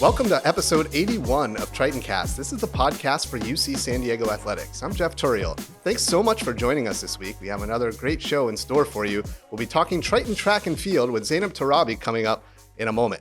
Welcome to episode 81 of Tritoncast. This is the podcast for UC San Diego Athletics. I'm Jeff Turiel. Thanks so much for joining us this week. We have another great show in store for you. We'll be talking Triton track and field with Zeinab Torabi coming up in a moment.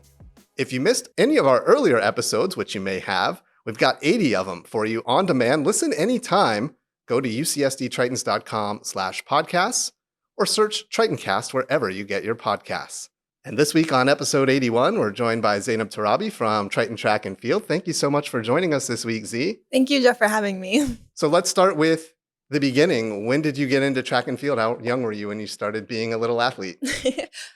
If you missed any of our earlier episodes, which you may have, we've got 80 of them for you on demand. Listen anytime. Go to ucsdtritons.com/podcasts or search Tritoncast wherever you get your podcasts. And this week on episode 81, we're joined by Zeinab Torabi from Triton Track and Field. Thank you so much for joining us this week, Z. Thank you, Jeff, for having me. So let's start with the beginning. When did you get into track and field? How young were you when you started being a little athlete?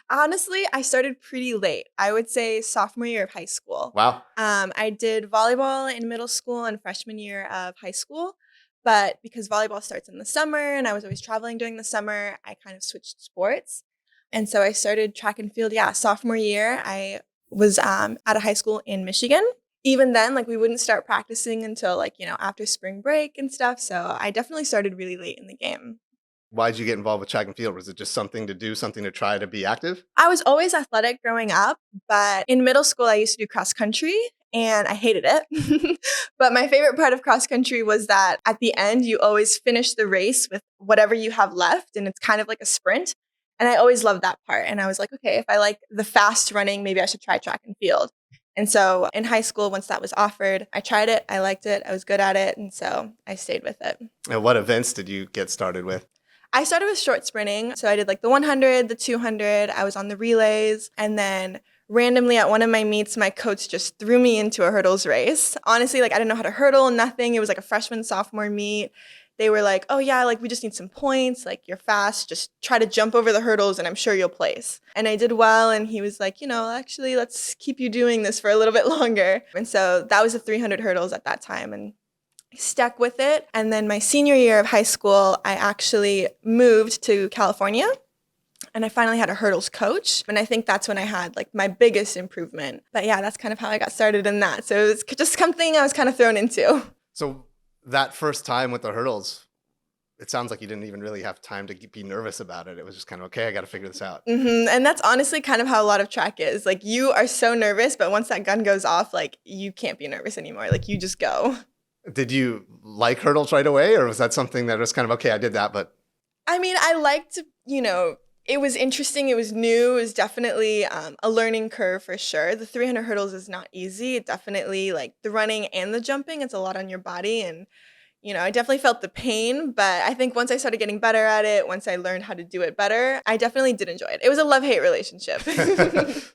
Honestly, I started pretty late. I would say sophomore year of high school. Wow. I did volleyball in middle school and freshman year of high school. But because volleyball starts in the summer and I was always traveling during the summer, I kind of switched sports. And so I started track and field, sophomore year. I was at a high school in Michigan. Even then, we wouldn't start practicing until, after spring break and stuff. So I definitely started really late in the game. Why did you get involved with track and field? Was it just something to do, something to try to be active? I was always athletic growing up, but in middle school, I used to do cross country. And I hated it. But my favorite part of cross country was that at the end, you always finish the race with whatever you have left. And it's kind of like a sprint. And I always loved that part. And I was like, okay, if I like the fast running, maybe I should try track and field. And so in high school, once that was offered, I tried it. I liked it. I was good at it. And so I stayed with it. And what events did you get started with? I started with short sprinting. So I did the 100, the 200. I was on the relays. And then randomly at one of my meets, my coach just threw me into a hurdles race. Honestly, I didn't know how to hurdle, nothing. It was a freshman, sophomore meet. They were like, oh yeah, we just need some points. You're fast. Just try to jump over the hurdles and I'm sure you'll place. And I did well. And he was like, actually, let's keep you doing this for a little bit longer. And so that was the 300 hurdles at that time. And I stuck with it. And then my senior year of high school, I actually moved to California. And I finally had a hurdles coach. And I think that's when I had my biggest improvement. But yeah, that's kind of how I got started in that. So it was just something I was kind of thrown into. So that first time with the hurdles, it sounds like you didn't even really have time to be nervous about it. It was just kind of, okay, I got to figure this out. Mm-hmm. And that's honestly kind of how a lot of track is. You are so nervous, but once that gun goes off, you can't be nervous anymore. You just go. Did you like hurdles right away? Or was that something that was kind of, okay, I did that, but... I mean, I liked, it was interesting. It was new. It was definitely a learning curve for sure. The 300 hurdles is not easy. It definitely, the running and the jumping, it's a lot on your body. And, I definitely felt the pain. But I think once I started getting better at it, once I learned how to do it better, I definitely did enjoy it. It was a love-hate relationship.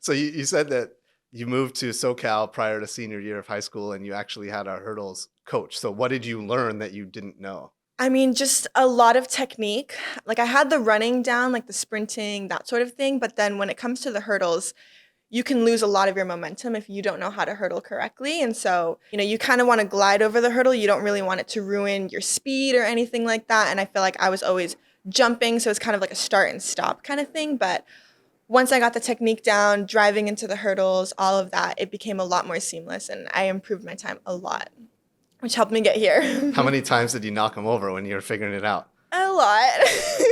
So you said that you moved to SoCal prior to senior year of high school and you actually had a hurdles coach. So what did you learn that you didn't know? I mean, just a lot of technique. I had the running down, the sprinting, that sort of thing. But then when it comes to the hurdles, you can lose a lot of your momentum if you don't know how to hurdle correctly. And so, you kind of want to glide over the hurdle. You don't really want it to ruin your speed or anything like that. And I feel like I was always jumping. So it's kind of like a start and stop kind of thing. But once I got the technique down, driving into the hurdles, all of that, it became a lot more seamless. And I improved my time a lot, which helped me get here. How many times did you knock them over when you were figuring it out? A lot.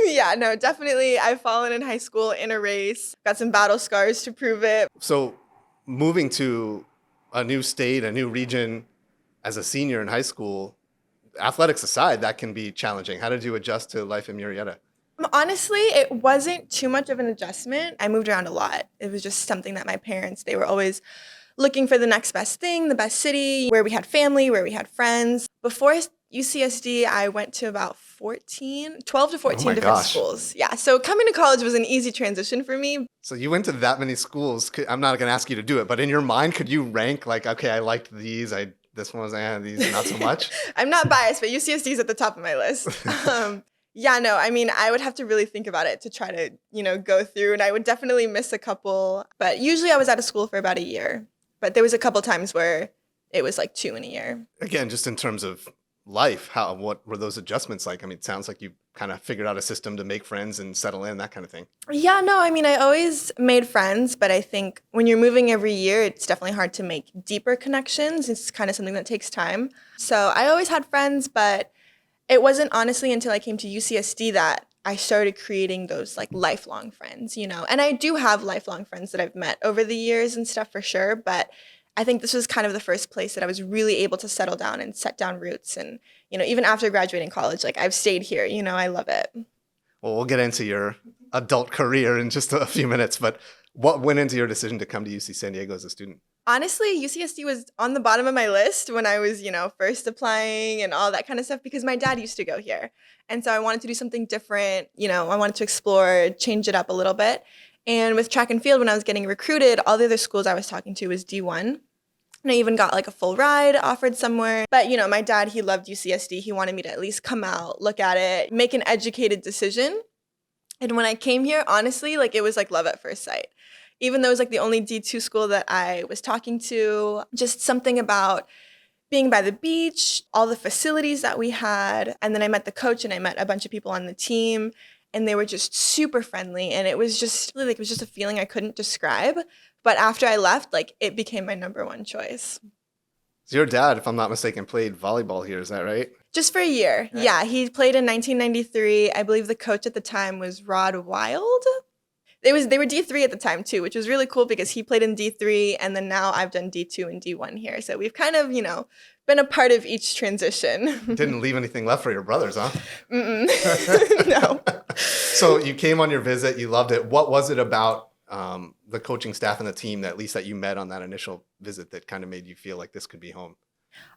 Yeah, no, definitely. I've fallen in high school in a race. Got some battle scars to prove it. So moving to a new state, a new region as a senior in high school, athletics aside, that can be challenging. How did you adjust to life in Murrieta? Honestly, it wasn't too much of an adjustment. I moved around a lot. It was just something that my parents, they were always looking for the next best thing, the best city, where we had family, where we had friends. Before UCSD, I went to about 12 to 14 different schools. Yeah, so coming to college was an easy transition for me. So you went to that many schools. I'm not going to ask you to do it, but in your mind, could you rank okay, I liked these, this one was, these not so much? I'm not biased, but UCSD is at the top of my list. Yeah, no, I mean, I would have to really think about it to try to, go through, and I would definitely miss a couple. But usually I was out of school for about a year. But there was a couple times where it was 2 in a year. Again, just in terms of life, what were those adjustments like? I mean, it sounds like you kind of figured out a system to make friends and settle in, that kind of thing. Yeah, no, I mean, I always made friends, but I think when you're moving every year, it's definitely hard to make deeper connections. It's kind of something that takes time. So I always had friends, but it wasn't honestly until I came to UCSD that I started creating those lifelong friends, And I do have lifelong friends that I've met over the years and stuff for sure, but I think this was kind of the first place that I was really able to settle down and set down roots. And, even after graduating college, like I've stayed here, I love it. Well, we'll get into your adult career in just a few minutes, but what went into your decision to come to UC San Diego as a student? Honestly, UCSD was on the bottom of my list when I was, first applying and all that kind of stuff because my dad used to go here. And so I wanted to do something different. I wanted to explore, change it up a little bit. And with track and field, when I was getting recruited, all the other schools I was talking to was D1. And I even got like a full ride offered somewhere. But, my dad, he loved UCSD. He wanted me to at least come out, look at it, make an educated decision. And when I came here, honestly, like it was like love at first sight. Even though it was like the only D2 school that I was talking to, just something about being by the beach, all the facilities that we had. And then I met the coach and I met a bunch of people on the team and they were just super friendly. And it was just really like, it was just a feeling I couldn't describe. But after I left, like it became my number one choice. So your dad, if I'm not mistaken, played volleyball here. Is that right? Just for a year. Right. Yeah, he played in 1993. I believe the coach at the time was Rod Wild. They were D3 at the time too, which was really cool because he played in D3 and then now I've done D2 and D1 here. So we've kind of, been a part of each transition. Didn't leave anything left for your brothers, huh? No. So you came on your visit, you loved it. What was it about the coaching staff and the team that at least that you met on that initial visit that kind of made you feel like this could be home?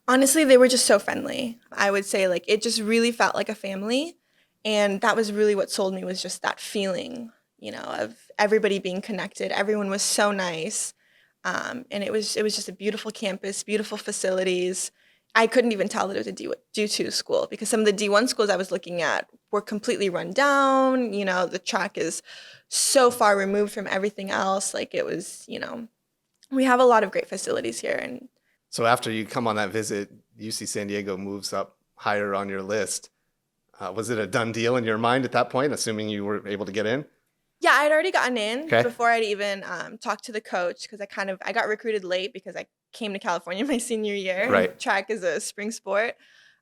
Honestly, they were just so friendly. I would say like it just really felt like a family. And that was really what sold me was just that feeling, of everybody being connected. Everyone was so nice. And it was just a beautiful campus, beautiful facilities. I couldn't even tell that it was a D2 school because some of the D1 schools I was looking at were completely run down. The track is so far removed from everything else. Like it was, we have a lot of great facilities here. And so after you come on that visit, UC San Diego moves up higher on your list. Was it a done deal in your mind at that point, assuming you were able to get in? Yeah, I'd already gotten in before I'd even talked to the coach because I got recruited late because I came to California my senior year. Right. Track is a spring sport.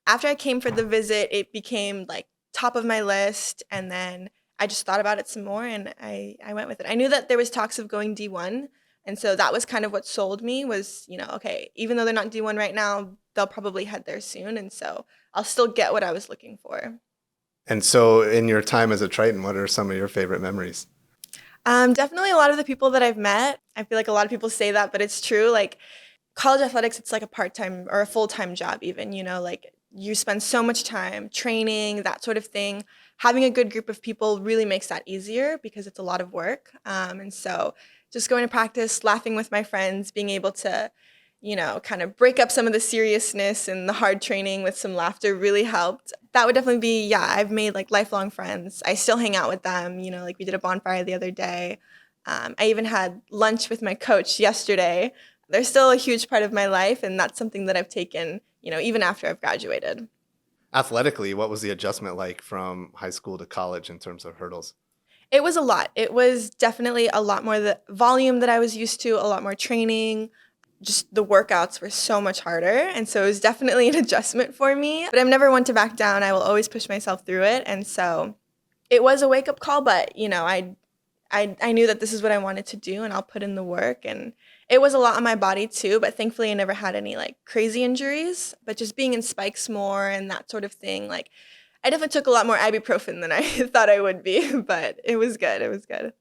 After I came for the visit, it became like top of my list. And then I just thought about it some more and I went with it. I knew that there was talks of going D1. And so that was kind of what sold me was, okay, even though they're not D1 right now, they'll probably head there soon. And so I'll still get what I was looking for. And so in your time as a Triton, what are some of your favorite memories? Definitely a lot of the people that I've met. I feel like a lot of people say that, but it's true. Like college athletics, it's like a part-time or a full-time job even, like you spend so much time training, that sort of thing. Having a good group of people really makes that easier because it's a lot of work. And so just going to practice, laughing with my friends, being able to, kind of break up some of the seriousness and the hard training with some laughter really helped. That would definitely be, I've made like lifelong friends. I still hang out with them, like we did a bonfire the other day. I even had lunch with my coach yesterday. They're still a huge part of my life, and that's something that I've taken, even after I've graduated. Athletically, what was the adjustment like from high school to college in terms of hurdles? It was a lot. It was definitely a lot more the volume that I was used to, a lot more training. Just the workouts were so much harder. And so it was definitely an adjustment for me. But I'm never one to back down. I will always push myself through it. And so it was a wake-up call, but, I knew that this is what I wanted to do and I'll put in the work. And it was a lot on my body too, but thankfully I never had any like crazy injuries. But just being in spikes more and that sort of thing, like I definitely took a lot more ibuprofen than I thought I would be, but it was good. It was good.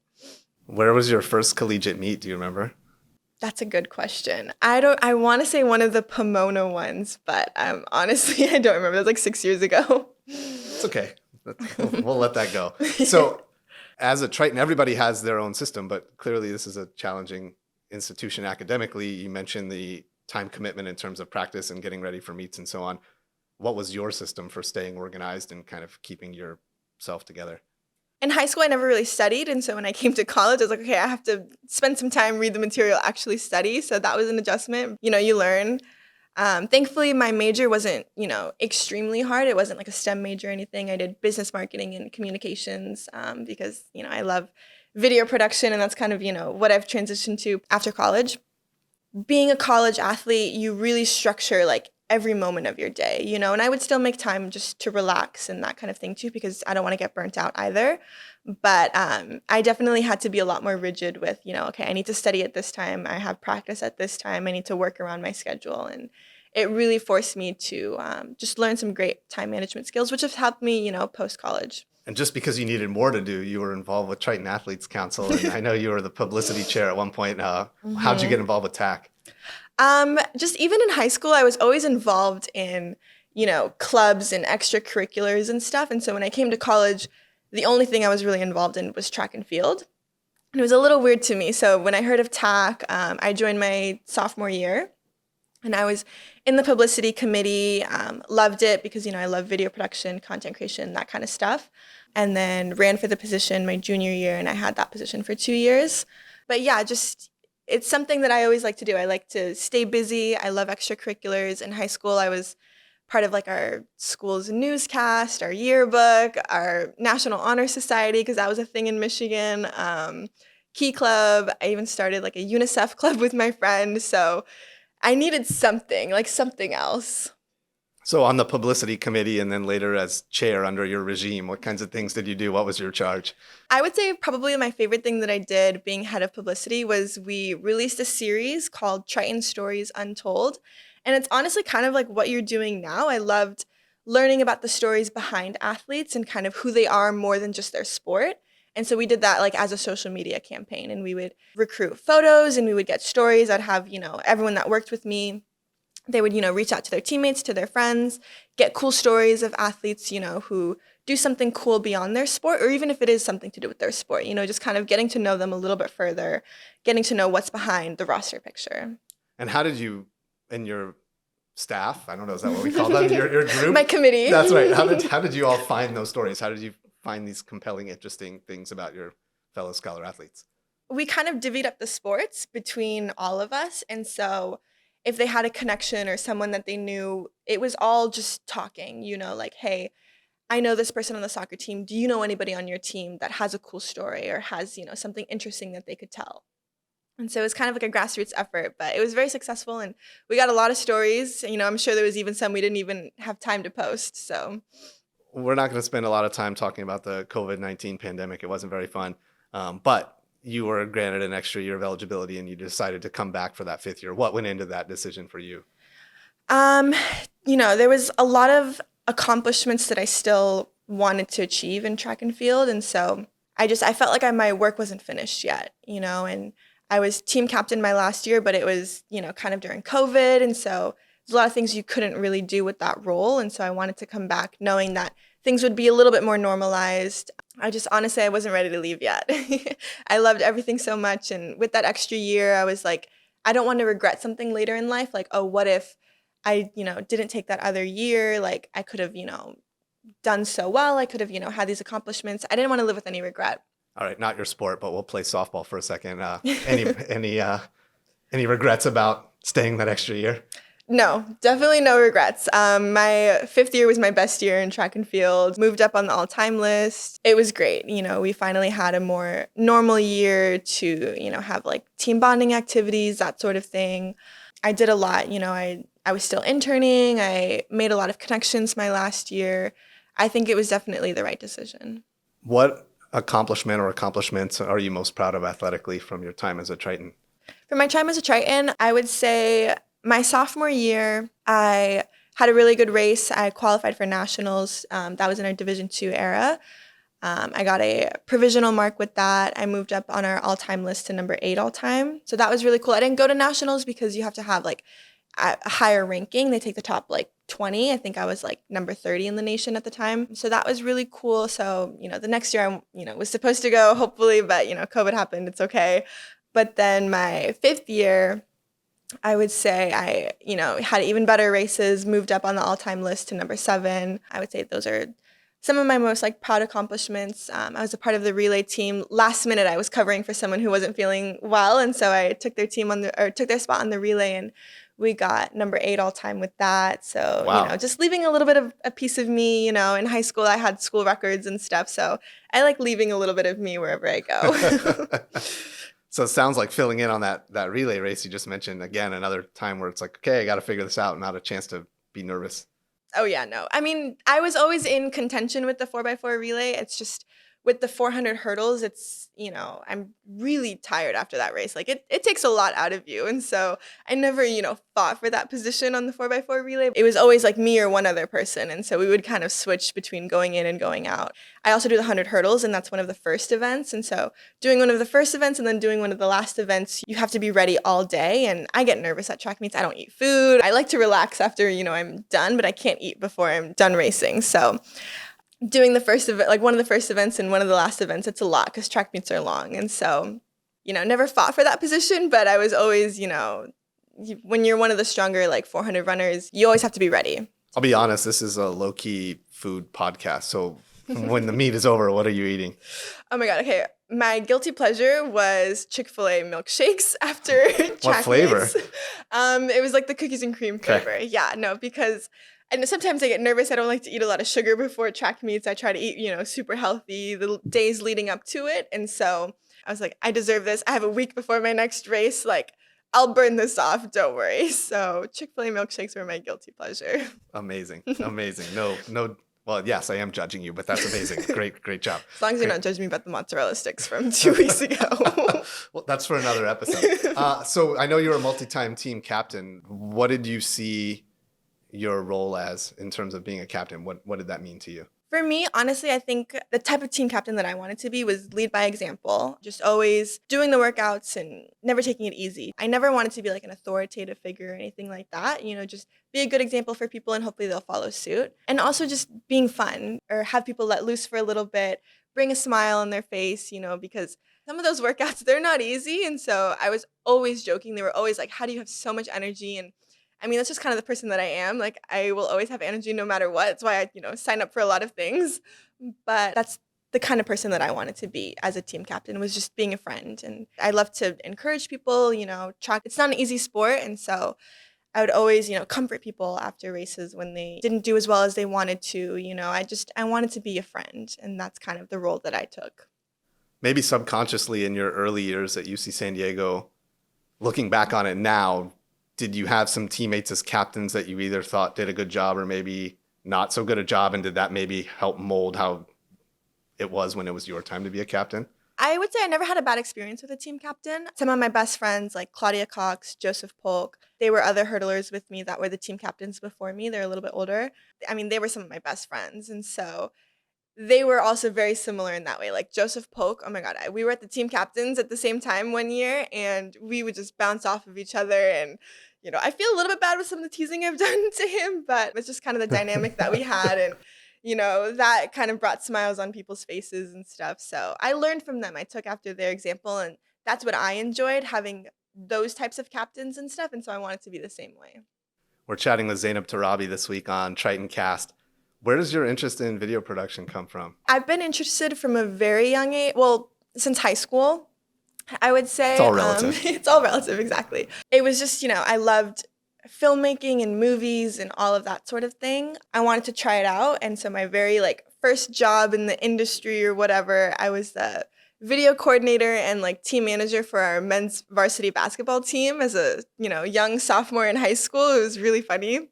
Where was your first collegiate meet? Do you remember? That's a good question. I want to say one of the Pomona ones, but honestly, I don't remember. That was like 6 years ago. It's okay. We'll let that go. So as a Triton, everybody has their own system, but clearly this is a challenging institution academically. You mentioned the time commitment in terms of practice and getting ready for meets and so on. What was your system for staying organized and kind of keeping yourself together? In high school, I never really studied. And so when I came to college, I was like, okay, I have to spend some time, read the material, actually study. So that was an adjustment. You learn. Thankfully, my major wasn't, extremely hard. It wasn't like a STEM major or anything. I did business marketing and communications because, I love video production. And that's kind of, what I've transitioned to after college. Being a college athlete, you really structure like every moment of your day, and I would still make time just to relax and that kind of thing too, because I don't want to get burnt out either. But I definitely had to be a lot more rigid with, okay, I need to study at this time. I have practice at this time. I need to work around my schedule. And it really forced me to just learn some great time management skills, which have helped me, post-college. And just because you needed more to do, you were involved with Triton Athletes Council, and I know you were the publicity chair at one point. How'd you get involved with TAC? Just even in high school, I was always involved in, clubs and extracurriculars and stuff. And so when I came to college, the only thing I was really involved in was track and field. And it was a little weird to me. So when I heard of TAC, I joined my sophomore year. And I was in the publicity committee, loved it because, I love video production, content creation, that kind of stuff. And then ran for the position my junior year, and I had that position for 2 years. But yeah, just it's something that I always like to do. I like to stay busy. I love extracurriculars. In high school, I was part of like our school's newscast, our yearbook, our National Honor Society, because that was a thing in Michigan. Key Club. I even started like a UNICEF club with my friend. So I needed something, like something else. So on the publicity committee and then later as chair under your regime, what kinds of things did you do? What was your charge? I would say probably my favorite thing that I did being head of publicity was we released a series called Triton Stories Untold. And it's honestly kind of like what you're doing now. I loved learning about the stories behind athletes and kind of who they are more than just their sport. And so we did that like as a social media campaign, and we would recruit photos and we would get stories. I'd have, everyone that worked with me, they would, reach out to their teammates, to their friends, get cool stories of athletes, who do something cool beyond their sport, or even if it is something to do with their sport, just kind of getting to know them a little bit further, getting to know what's behind the roster picture. And how did you and your staff, I don't know, is that what we call them? Your group? My committee. That's right. How did you all find those stories? How did you find these compelling, interesting things about your fellow scholar athletes? We kind of divvied up the sports between all of us. And so if they had a connection or someone that they knew, it was all just talking, like, hey, I know this person on the soccer team. Do you know anybody on your team that has a cool story or has, something interesting that they could tell? And so it was kind of like a grassroots effort, but it was very successful and we got a lot of stories. I'm sure there was even some we didn't even have time to post. So we're not going to spend a lot of time talking about the COVID-19 pandemic. It wasn't very fun. But you were granted an extra year of eligibility and you decided to come back for that 5th year. What went into that decision for you? There was a lot of accomplishments that I still wanted to achieve in track and field. And so I felt like my work wasn't finished yet, and I was team captain my last year, but it was, kind of during COVID. And so there's a lot of things you couldn't really do with that role. And so I wanted to come back knowing that things would be a little bit more normalized. Honestly, I wasn't ready to leave yet. I loved everything so much. And with that extra year, I was like, I don't want to regret something later in life. Like, oh, what if I, didn't take that other year? Like I could have, done so well. I could have, had these accomplishments. I didn't want to live with any regret. All right, not your sport, but we'll play softball for a second. Any regrets about staying that extra year? No, definitely no regrets. My 5th year was my best year in track and field, moved up on the all-time list. It was great. We finally had a more normal year to, have like team bonding activities, that sort of thing. I did a lot. I was still interning. I made a lot of connections my last year. I think it was definitely the right decision. What accomplishment or accomplishments are you most proud of athletically from your time as a Triton? For my time as a Triton, I would say my sophomore year, I had a really good race. I qualified for nationals. That was in our Division II era. I got a provisional mark with that. I moved up on our all-time list to number 8 all-time. So that was really cool. I didn't go to nationals because you have to have like a higher ranking. They take the top like 20. I think I was like number 30 in the nation at the time. So that was really cool. So, the next year I, was supposed to go hopefully, but, COVID happened. It's okay. But then my 5th year, I would say I, had even better races, moved up on the all-time list to number 7. I would say those are some of my most like proud accomplishments. I was a part of the relay team. Last minute, I was covering for someone who wasn't feeling well, and so I took their spot on the relay, and we got number 8 all time with that. So wow. Just leaving a little bit of a piece of me. In high school, I had school records and stuff, so I like leaving a little bit of me wherever I go. So it sounds like filling in on that relay race you just mentioned, again, another time where it's like, okay, I got to figure this out, not a chance to be nervous. Oh, yeah, no. I mean, I was always in contention with the 4x4 relay. It's just with the 400 hurdles, it's, I'm really tired after that race. Like it takes a lot out of you. And so I never, fought for that position on the 4x4 relay. It was always like me or one other person. And so we would kind of switch between going in and going out. I also do the 100 hurdles, and that's one of the first events. And so doing one of the first events and then doing one of the last events, you have to be ready all day. And I get nervous at track meets. I don't eat food. I like to relax after, I'm done, but I can't eat before I'm done racing. So doing the first event, like one of the first events and one of the last events, it's a lot because track meets are long. And so, never fought for that position, but I was always, when you're one of the stronger, like 400 runners, you always have to be ready. I'll be honest, this is a low-key food podcast. So when the meet is over, what are you eating? Oh my God. Okay. My guilty pleasure was Chick-fil-A milkshakes after track What flavor? meets. It was like the cookies and cream flavor. Okay. Yeah, no, because and sometimes I get nervous. I don't like to eat a lot of sugar before track meets. I try to eat, super healthy the days leading up to it. And so I was like, I deserve this. I have a week before my next race. Like, I'll burn this off. Don't worry. So Chick-fil-A milkshakes were my guilty pleasure. Amazing. Amazing. No. Well, yes, I am judging you, but that's amazing. Great job. As long as you're not judging me about the mozzarella sticks from 2 weeks ago. Well, that's for another episode. So I know you're a multi-time team captain. What did you see your role as in terms of being a captain? What did that mean to you? For me, honestly, I think the type of team captain that I wanted to be was lead by example, just always doing the workouts and never taking it easy. I never wanted to be like an authoritative figure or anything like that, just be a good example for people and hopefully they'll follow suit. And also just being fun or have people let loose for a little bit, bring a smile on their face, because some of those workouts, they're not easy. And so I was always joking. They were always like, how do you have so much energy? And I mean, that's just kind of the person that I am. Like, I will always have energy no matter what. That's why I, sign up for a lot of things. But that's the kind of person that I wanted to be as a team captain, was just being a friend. And I love to encourage people, track. It's not an easy sport. And so I would always, comfort people after races when they didn't do as well as they wanted to. I wanted to be a friend. And that's kind of the role that I took. Maybe subconsciously in your early years at UC San Diego, looking back on it now, did you have some teammates as captains that you either thought did a good job or maybe not so good a job? And did that maybe help mold how it was when it was your time to be a captain? I would say I never had a bad experience with a team captain. Some of my best friends, like Claudia Cox, Joseph Polk, they were other hurdlers with me that were the team captains before me. They're a little bit older. I mean, they were some of my best friends. And so they were also very similar in that way. Like Joseph Polk, oh my God, we were at the team captains at the same time one year, and we would just bounce off of each other. And I feel a little bit bad with some of the teasing I've done to him, but it's just kind of the dynamic that we had. And, that kind of brought smiles on people's faces and stuff. So I learned from them. I took after their example, and that's what I enjoyed, having those types of captains and stuff. And so I wanted to be the same way. We're chatting with Zeinab Torabi this week on Tritoncast. Where does your interest in video production come from? I've been interested from a very young age. Well, since high school. I would say it's all relative. It's all relative, exactly. It was just, I loved filmmaking and movies and all of that sort of thing. I wanted to try it out. And so my very first job in the industry or whatever, I was the video coordinator and team manager for our men's varsity basketball team as a, young sophomore in high school. It was really funny.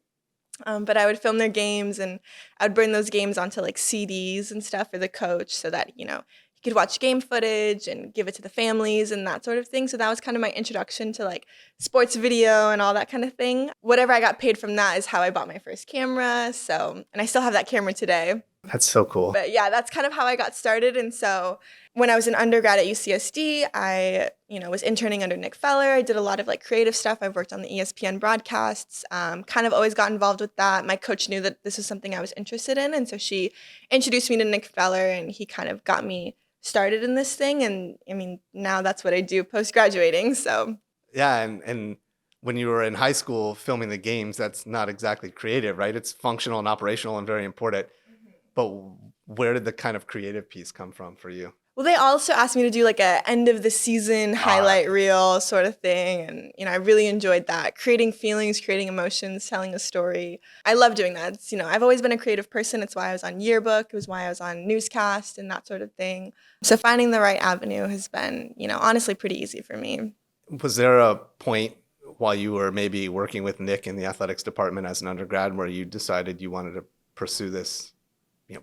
But I would film their games, and I would bring those games onto CDs and stuff for the coach so that, he could watch game footage and give it to the families and that sort of thing. So that was kind of my introduction to sports video and all that kind of thing. Whatever I got paid from that is how I bought my first camera. So, and I still have that camera today. That's so cool. But yeah, that's kind of how I got started. And so when I was an undergrad at UCSD, I, was interning under Nick Feller. I did a lot of creative stuff. I've worked on the ESPN broadcasts, kind of always got involved with that. My coach knew that this was something I was interested in. And so she introduced me to Nick Feller, and he kind of got me started in this thing. And I mean, now that's what I do post-graduating. So yeah. And when you were in high school filming the games, that's not exactly creative, right? It's functional and operational and very important. Mm-hmm. But where did the kind of creative piece come from for you? Well, they also asked me to do a end of the season highlight reel sort of thing. And, I really enjoyed that. Creating feelings, creating emotions, telling a story. I love doing that. It's, I've always been a creative person. It's why I was on Yearbook. It was why I was on Newscast and that sort of thing. So finding the right avenue has been, honestly pretty easy for me. Was there a point while you were maybe working with Nick in the athletics department as an undergrad where you decided you wanted to pursue this,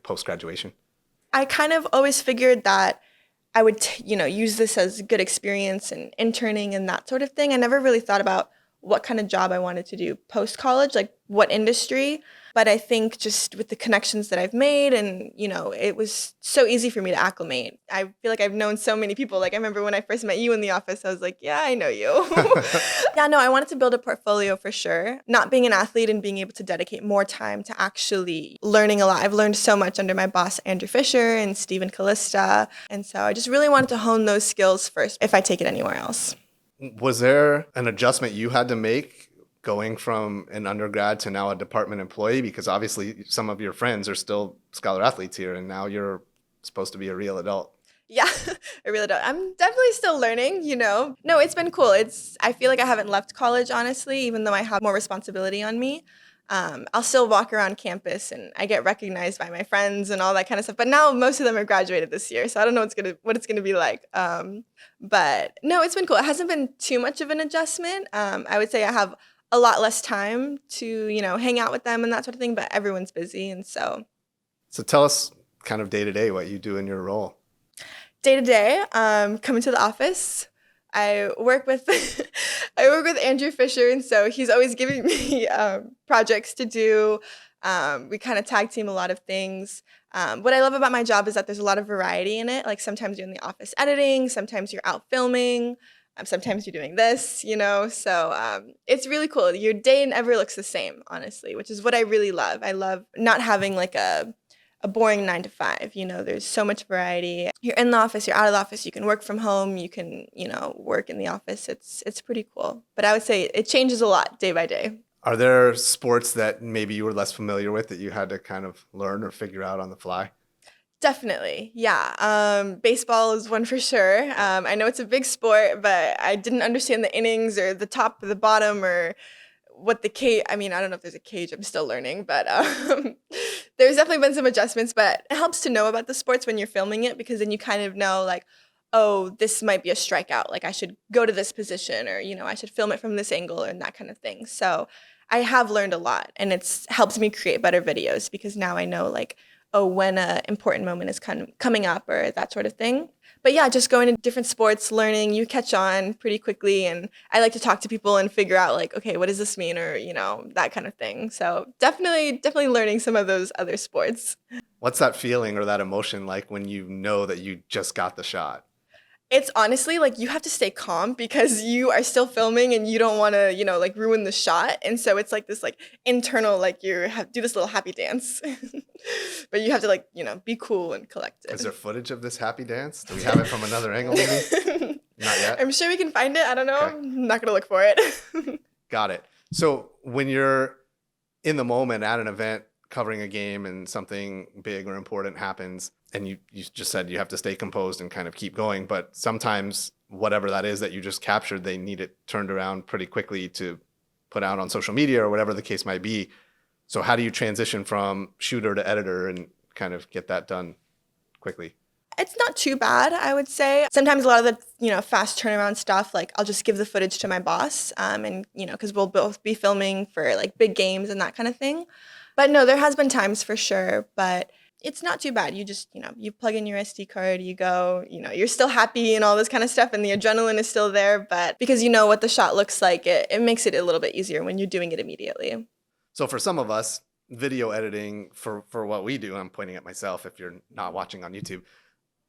post-graduation? I kind of always figured that I would, use this as good experience and interning and that sort of thing. I never really thought about what kind of job I wanted to do post college, like what industry. But I think just with the connections that I've made and, it was so easy for me to acclimate. I feel like I've known so many people. Like I remember when I first met you in the office, I was like, yeah, I know you. Yeah, no, I wanted to build a portfolio for sure. Not being an athlete and being able to dedicate more time to actually learning a lot. I've learned so much under my boss, Andrew Fisher and Stephen Callista. And so I just really wanted to hone those skills first if I take it anywhere else. Was there an adjustment you had to make going from an undergrad to now a department employee? Because obviously some of your friends are still scholar athletes here, and now you're supposed to be a real adult. Yeah, I really don't. I'm definitely still learning. No, it's been cool. I feel like I haven't left college, honestly, even though I have more responsibility on me. I'll still walk around campus and I get recognized by my friends and all that kind of stuff. But now most of them are graduated this year, so I don't know what it's gonna be like. But no, it's been cool. It hasn't been too much of an adjustment. I would say I have a lot less time to hang out with them and that sort of thing. But everyone's busy, and so. So tell us kind of day to day what you do in your role. Day to day, coming to the office. I work with I work with Andrew Fisher, and so he's always giving me projects to do. We kind of tag team a lot of things. What I love about my job is that there's a lot of variety in it. Like sometimes you're in the office editing, sometimes you're out filming, sometimes you're doing this. So it's really cool. Your day never looks the same, honestly, which is what I really love. I love not having like a boring 9 to 5. There's so much variety. You're in the office, you're out of the office, you can work from home, you can, work in the office. It's pretty cool. But I would say it changes a lot day by day. Are there sports that maybe you were less familiar with that you had to kind of learn or figure out on the fly? Definitely. Yeah. Baseball is one for sure. I know it's a big sport, but I didn't understand the innings or the top or the bottom or what the cage. I mean, I don't know if there's a cage. I'm still learning, but there's definitely been some adjustments. But it helps to know about the sports when you're filming it because then you kind of know like, oh, this might be a strikeout. Like I should go to this position or I should film it from this angle and that kind of thing. So I have learned a lot, and it's helped me create better videos because now I know like, oh, when an important moment is kind of coming up or that sort of thing. But yeah, just going to different sports, learning, you catch on pretty quickly. And I like to talk to people and figure out like, okay, what does this mean? Or, that kind of thing. So definitely learning some of those other sports. What's that feeling or that emotion like when you know that you just got the shot? It's honestly like you have to stay calm because you are still filming and you don't want to, like ruin the shot. And so it's like this like internal, like you have do this little happy dance, but you have to like, be cool and collected. Is there footage of this happy dance? Do we have it from another angle maybe? Not yet? I'm sure we can find it. I don't know. Okay. I'm not going to look for it. Got it. So when you're in the moment at an event covering a game and something big or important happens, and you just said you have to stay composed and kind of keep going, but sometimes whatever that is that you just captured, they need it turned around pretty quickly to put out on social media or whatever the case might be. So how do you transition from shooter to editor and kind of get that done quickly? It's not too bad, I would say. Sometimes a lot of the, fast turnaround stuff, like I'll just give the footage to my boss and, because we'll both be filming for like big games and that kind of thing. But no, there has been times for sure, but it's not too bad. You just, you plug in your SD card, you go, you're still happy and all this kind of stuff and the adrenaline is still there. But because you know what the shot looks like, it makes it a little bit easier when you're doing it immediately. So for some of us, video editing for what we do, and I'm pointing at myself if you're not watching on YouTube,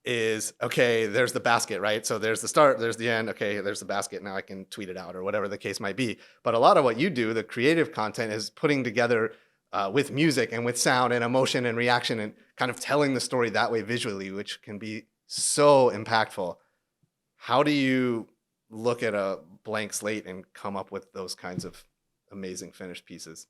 is, okay, there's the basket, right? So there's the start, there's the end. Okay, there's the basket. Now I can tweet it out or whatever the case might be. But a lot of what you do, the creative content, is putting together with music and with sound and emotion and reaction and kind of telling the story that way visually, which can be so impactful. How do you look at a blank slate and come up with those kinds of amazing finished pieces?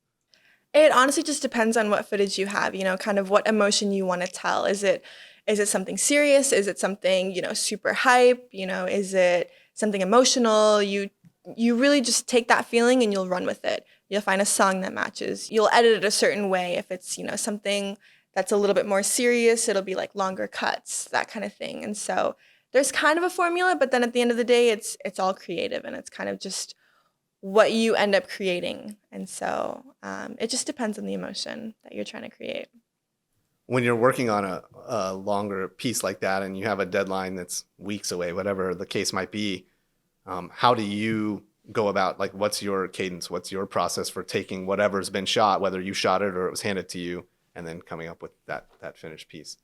It honestly just depends on what footage you have, kind of what emotion you want to tell. Is it something serious? Is it something, super hype? Is it something emotional? You really just take that feeling and you'll run with it. You'll find a song that matches. You'll edit it a certain way. If it's, something that's a little bit more serious, it'll be like longer cuts, that kind of thing. And so there's kind of a formula, but then at the end of the day, it's all creative and it's kind of just what you end up creating. And so it just depends on the emotion that you're trying to create. when you're working on a longer piece like that and you have a deadline that's weeks away, whatever the case might be, how do you go about, like, what's your cadence? What's your process for taking whatever's been shot, whether you shot it or it was handed to you, and then coming up with that finished piece?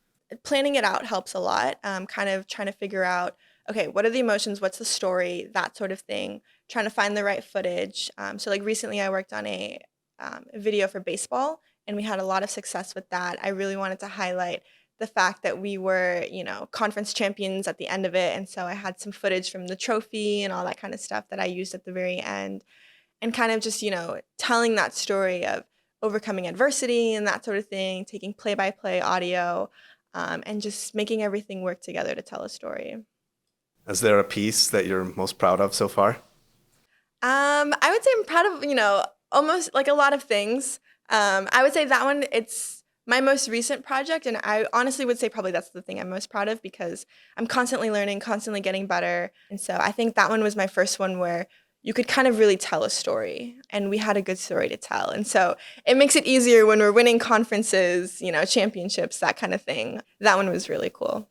Planning it out helps a lot. Kind of trying to figure out, okay, what are the emotions? What's the story? That sort of thing. Trying to find the right footage. So like recently I worked on a video for baseball and we had a lot of success with that. I really wanted to highlight the fact that we were, conference champions at the end of it. And so I had some footage from the trophy and all that kind of stuff that I used at the very end. And kind of just, telling that story of overcoming adversity and that sort of thing, taking play-by-play audio, and just making everything work together to tell a story. Is there a piece that you're most proud of so far? I would say I'm proud of, almost like a lot of things. I would say that one, it's my most recent project, and I honestly would say probably that's the thing I'm most proud of because I'm constantly learning, constantly getting better. And so I think that one was my first one where you could kind of really tell a story, and we had a good story to tell. And so it makes it easier when we're winning conferences, championships, that kind of thing. That one was really cool.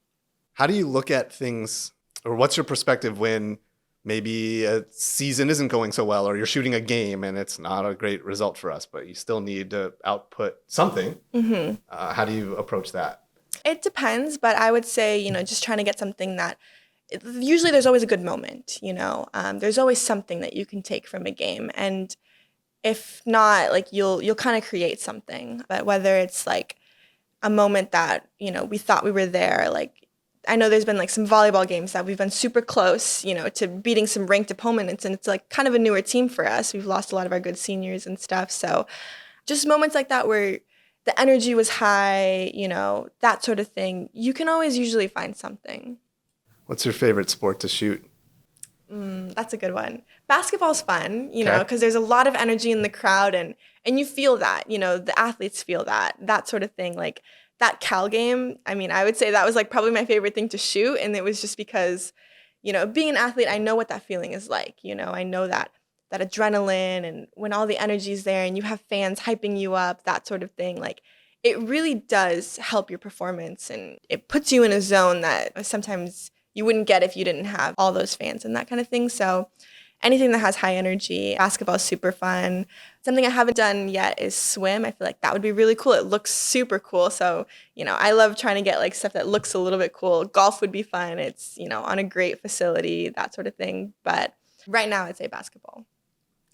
How do you look at things, or what's your perspective when maybe a season isn't going so well, or you're shooting a game and it's not a great result for us, but you still need to output something? Mm-hmm. How do you approach that? It depends, but I would say, just trying to get something that usually there's always a good moment, there's always something that you can take from a game. And if not, like you'll kind of create something, but whether it's like a moment that, we thought we were there, like I know there's been like some volleyball games that we've been super close, to beating some ranked opponents, and it's like kind of a newer team for us. We've lost a lot of our good seniors and stuff. So just moments like that where the energy was high, that sort of thing, you can always usually find something. What's your favorite sport to shoot? That's a good one. Basketball's fun, Okay. because there's a lot of energy in the crowd, and you feel that, the athletes feel that sort of thing. Like that Cal game, I mean, I would say that was like probably my favorite thing to shoot, and it was just because, being an athlete, I know what that feeling is like. I know that adrenaline, and when all the energy's there and you have fans hyping you up, that sort of thing. Like it really does help your performance, and it puts you in a zone that sometimes you wouldn't get if you didn't have all those fans and that kind of thing. So anything that has high energy, basketball is super fun. Something I haven't done yet is swim. I feel like that would be really cool. It looks super cool. So, I love trying to get like stuff that looks a little bit cool. Golf would be fun. It's, on a great facility, that sort of thing. But right now I'd say basketball.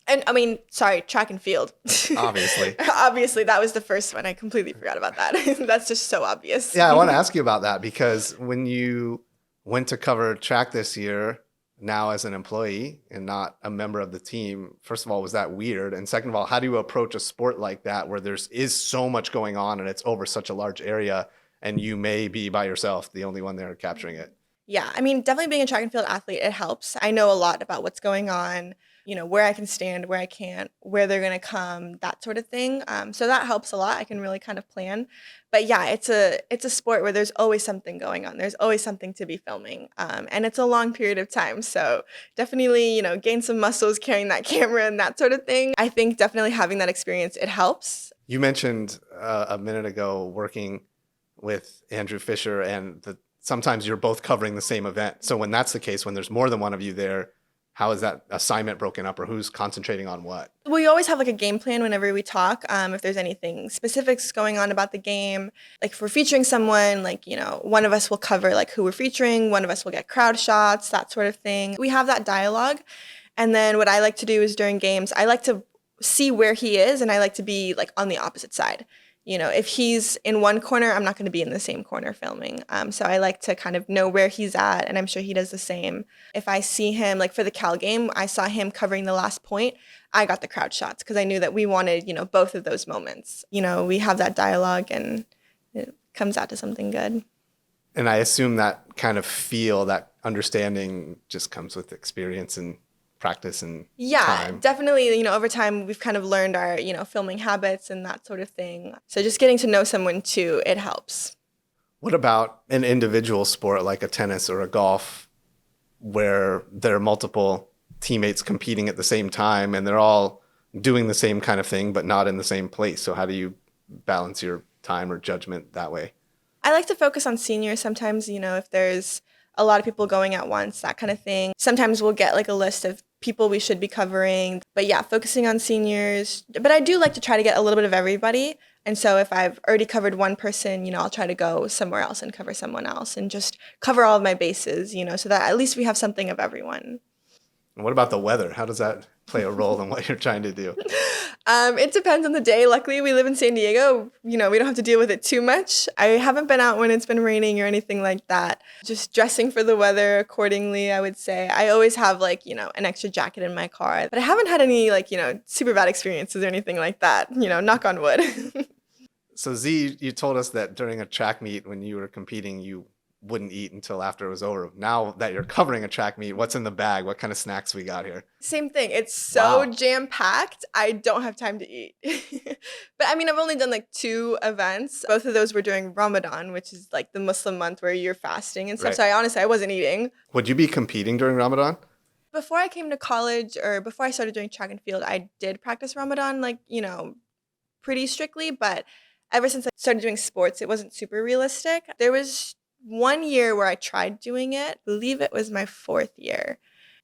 And I mean, sorry, track and field. Obviously. Obviously, that was the first one. I completely forgot about that. That's just so obvious. Yeah, I want to ask you about that because when you went to cover track this year, now as an employee and not a member of the team, first of all, was that weird? And second of all, how do you approach a sport like that where is so much going on and it's over such a large area and you may be by yourself, the only one there capturing it? Yeah, I mean, definitely being a track and field athlete, it helps. I know a lot about what's going on, where I can stand, where I can't, where they're going to come, that sort of thing. So that helps a lot. I can really kind of plan. But yeah, it's a sport where there's always something going on. There's always something to be filming. And it's a long period of time. So definitely, gain some muscles carrying that camera and that sort of thing. I think definitely having that experience, it helps. You mentioned a minute ago working with Andrew Fisher and sometimes you're both covering the same event. So when that's the case, when there's more than one of you there, how is that assignment broken up or who's concentrating on what? We always have like a game plan whenever we talk. If there's anything specifics going on about the game, like if we're featuring someone, like, one of us will cover like who we're featuring, one of us will get crowd shots, that sort of thing. We have that dialogue. And then what I like to do is during games, I like to see where he is and I like to be like on the opposite side. If he's in one corner, I'm not going to be in the same corner filming. So I like to kind of know where he's at, and I'm sure he does the same. If I see him, like for the Cal game, I saw him covering the last point, I got the crowd shots because I knew that we wanted, both of those moments. We have that dialogue and it comes out to something good. And I assume that kind of feel, that understanding just comes with experience and practice and time. Definitely, over time we've kind of learned our, filming habits and that sort of thing. So just getting to know someone too, it helps. What about an individual sport like a tennis or a golf where there are multiple teammates competing at the same time and they're all doing the same kind of thing but not in the same place? So how do you balance your time or judgment that way? I like to focus on seniors sometimes, if there's a lot of people going at once, that kind of thing. Sometimes we'll get like a list of people we should be covering. But yeah, focusing on seniors. But I do like to try to get a little bit of everybody. And so if I've already covered one person, I'll try to go somewhere else and cover someone else and just cover all of my bases, so that at least we have something of everyone. And what about the weather? How does that play a role in what you're trying to do? It depends on the day. Luckily, we live in San Diego. We don't have to deal with it too much. I haven't been out when it's been raining or anything like that. Just dressing for the weather accordingly, I would say. I always have an extra jacket in my car. But I haven't had any super bad experiences or anything like that. Knock on wood. So Z, you told us that during a track meet when you were competing, you wouldn't eat until after it was over. Now that you're covering a track meet, what's in the bag? What kind of snacks we got here? Same thing. It's so Wow. jam-packed. I don't have time to eat. But I've only done 2 events. Both of those were during Ramadan, which is the Muslim month where you're fasting and stuff. Right. So I wasn't eating. Would you be competing during Ramadan? Before I came to college or before I started doing track and field, I did practice Ramadan pretty strictly, but ever since I started doing sports, it wasn't super realistic. There was one year where I tried doing it. I believe it was my 4th year.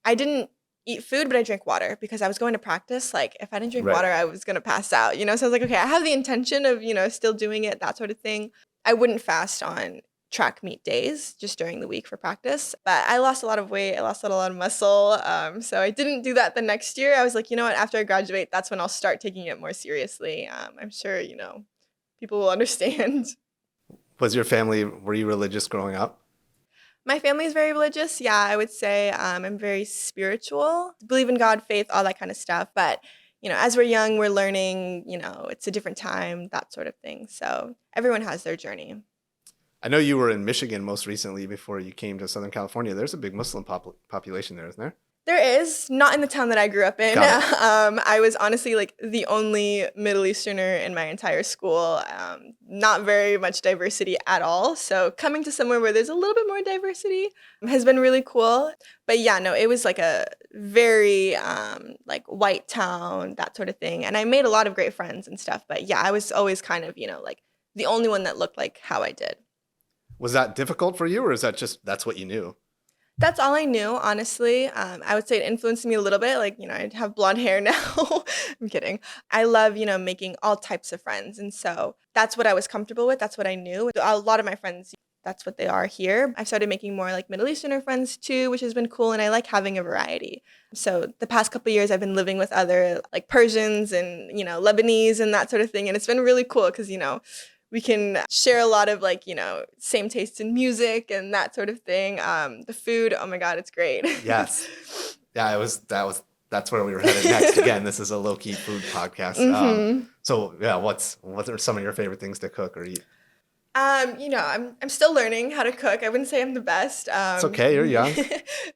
I didn't eat food, but I drank water because I was going to practice. If I didn't drink Right. water, I was going to pass out, So I was like, okay, I have the intention of, still doing it, that sort of thing. I wouldn't fast on track meet days, just during the week for practice. But I lost a lot of weight. I lost a lot of muscle. So I didn't do that the next year. I was like, you know what, after I graduate, that's when I'll start taking it more seriously. I'm sure, people will understand. Were you religious growing up? My family is very religious. Yeah, I would say I'm very spiritual, believe in God, faith, all that kind of stuff. But, as we're young, we're learning, it's a different time, that sort of thing. So everyone has their journey. I know you were in Michigan most recently before you came to Southern California. There's a big Muslim population there, isn't there? There is, not in the town that I grew up in. I was honestly the only Middle Easterner in my entire school. Not very much diversity at all. So coming to somewhere where there's a little bit more diversity has been really cool. But yeah, no, it was a very white town, that sort of thing. And I made a lot of great friends and stuff. But yeah, I was always kind of, the only one that looked like how I did. Was that difficult for you, or is that just that's what you knew? That's all I knew, honestly. I would say it influenced me a little bit. I have blonde hair now. I'm kidding. I love, making all types of friends. And so that's what I was comfortable with. That's what I knew. A lot of my friends, that's what they are here. I've started making more Middle Easterner friends too, which has been cool. And I like having a variety. So the past couple of years, I've been living with other Persians and, Lebanese and that sort of thing. And it's been really cool because, we can share a lot of same tastes in music and that sort of thing. The food, oh my God, it's great. Yes. Yeah, that's where we were headed next. Again, this is a low-key food podcast. Mm-hmm. So yeah, what are some of your favorite things to cook or eat? I'm still learning how to cook. I wouldn't say I'm the best. It's okay, you're young.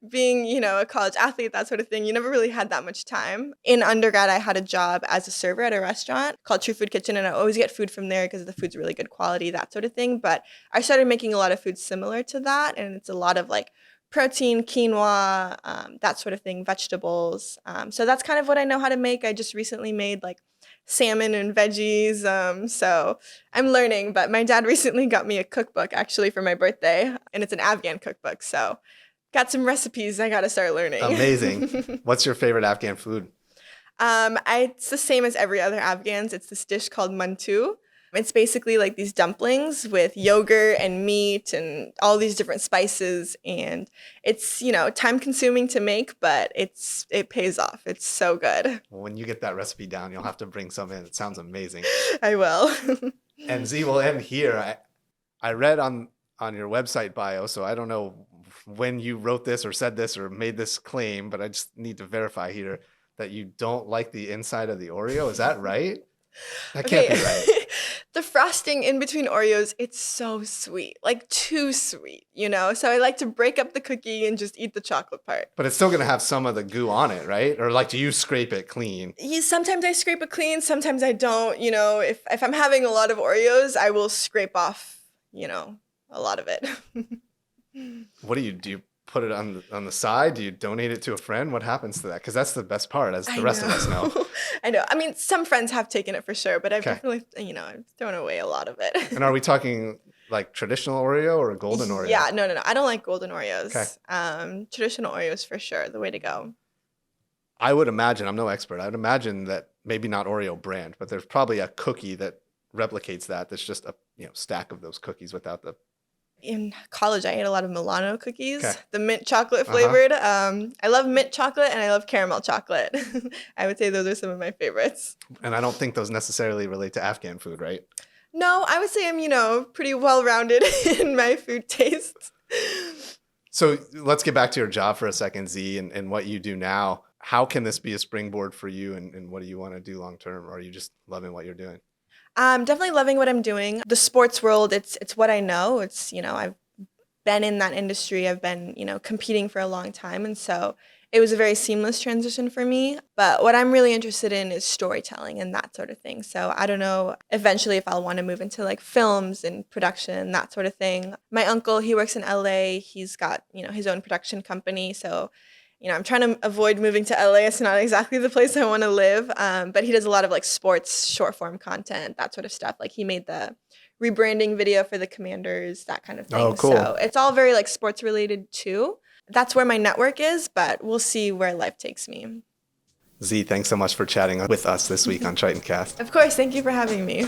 Being, a college athlete, that sort of thing, you never really had that much time. In undergrad, I had a job as a server at a restaurant called True Food Kitchen, and I always get food from there because the food's really good quality, that sort of thing. But I started making a lot of food similar to that, and it's a lot of protein, quinoa, that sort of thing, vegetables. So that's kind of what I know how to make. I just recently made salmon and veggies. So I'm learning, but my dad recently got me a cookbook actually for my birthday, and it's an Afghan cookbook. So got some recipes I got to start learning. Amazing. What's your favorite Afghan food? It's the same as every other Afghans. It's this dish called mantu. It's basically these dumplings with yogurt and meat and all these different spices. And it's, time consuming to make, but it pays off. It's so good. When you get that recipe down, you'll have to bring some in. It sounds amazing. I will. And Z, will end here. I read on your website bio, so I don't know when you wrote this or said this or made this claim, but I just need to verify here that you don't like the inside of the Oreo. Is that right? That can't be right. The frosting in between Oreos, it's so sweet, too sweet, So I like to break up the cookie and just eat the chocolate part. But it's still going to have some of the goo on it, right? Or do you scrape it clean? Sometimes I scrape it clean, sometimes I don't. If I'm having a lot of Oreos, I will scrape off, a lot of it. What do? put it on the side? Do you donate it to a friend? What happens to that? Because that's the best part, as the rest of us know. I know. I mean, some friends have taken it for sure, but I've Okay. definitely, I've thrown away a lot of it. And are we talking like traditional Oreo or a golden Oreo? Yeah, no. I don't like golden Oreos. Okay. Traditional Oreos for sure, the way to go. I would imagine, I'm no expert, I would imagine that maybe not Oreo brand, but there's probably a cookie that replicates that. That's just a stack of those cookies without the. In college, I ate a lot of Milano cookies, Okay. the mint chocolate flavored. I love mint chocolate and I love caramel chocolate. I would say those are some of my favorites. And I don't think those necessarily relate to Afghan food, right? No, I would say I'm, pretty well-rounded in my food tastes. So let's get back to your job for a second, Z, and what you do now. How can this be a springboard for you, and what do you want to do long term? Or are you just loving what you're doing? I'm definitely loving what I'm doing. The sports world, it's what I know. It's, I've been in that industry. I've been, competing for a long time. And so it was a very seamless transition for me. But what I'm really interested in is storytelling and that sort of thing. So I don't know eventually if I'll want to move into like films and production, that sort of thing. My uncle, he works in LA. He's got, his own production company. So I'm trying to avoid moving to LA. It's not exactly the place I want to live. But he does a lot of like sports, short form content, that sort of stuff. Like he made the rebranding video for the Commanders, that kind of thing. Oh, cool. So it's all very like sports related too. That's where my network is, but we'll see where life takes me. Z, thanks so much for chatting with us this week on Tritoncast. Of course. Thank you for having me.